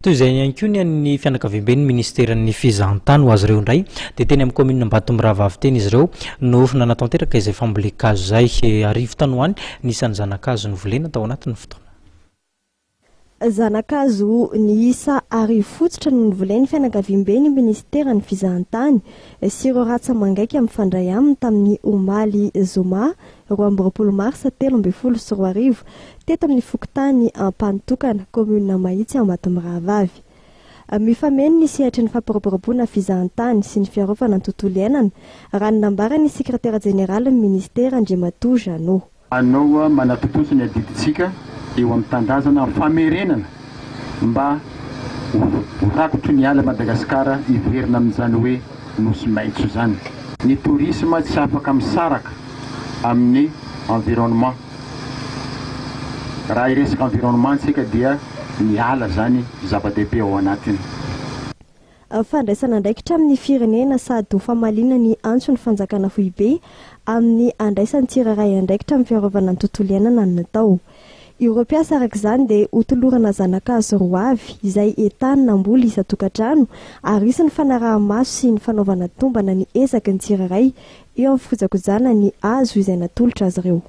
toy izay ihany koa ny fianakaviam-be ny ministeran'ny fizahantany ho azy ireo indray dia teny amin'ny commune Ambatombaravavy teny izy ireo nofina natanteraka izay fambolekazo zay arivo tanoany nisan'ny zanakazo novolena tao anatin'ny fotoana zanakazo ny isa arivo fotsitra no novolen'ny fianakaviam-be ny ministeran'ny fizahantany sy ireo ratsa mangaiky amin'ny fandray aminy tamin'ny Omaly Zoma 2 Mars 2024 teto amin'ny fokotany Ampantokana commune Mahitsy Ambatombaravavy. Mifameno ny sehatra ny fampiroboroboana fizahantany sy ny fiarovana ny tontolo iainana raha ny nambara ny sekretera jeneraly ny ministera Andriamatoa Jano. Anao manatotosy ny adiditsika eo amin'ny tandrazana famerenana mba rakotro ny ala Madagasikara iverina amin'izany hoe nosy maitso zany. Ny tourisme tsy afaka misaraka amin'ny environnement. Raha iresaka environnement tsika dia ny ala zany zava-dehibe ao anatiny. Fandraisana andraikitra amin'ny firenena sady ho famaliana ny antso ny fanjakana foibe amin'ny andraisan'ny tsiraray andraikitra amin'ny fiarovana ny tontolo iainana no natao. Europiasa araka izany dia hotolorana zanakazo roa avy izay entanina amboly isa-tokantrano ary isy ny fanaraha-maso sy ny fanaovana tombana ny ezaky ny tsiraray eo amin'ny fikojakojana ny hazo izay natolotra azy ireo.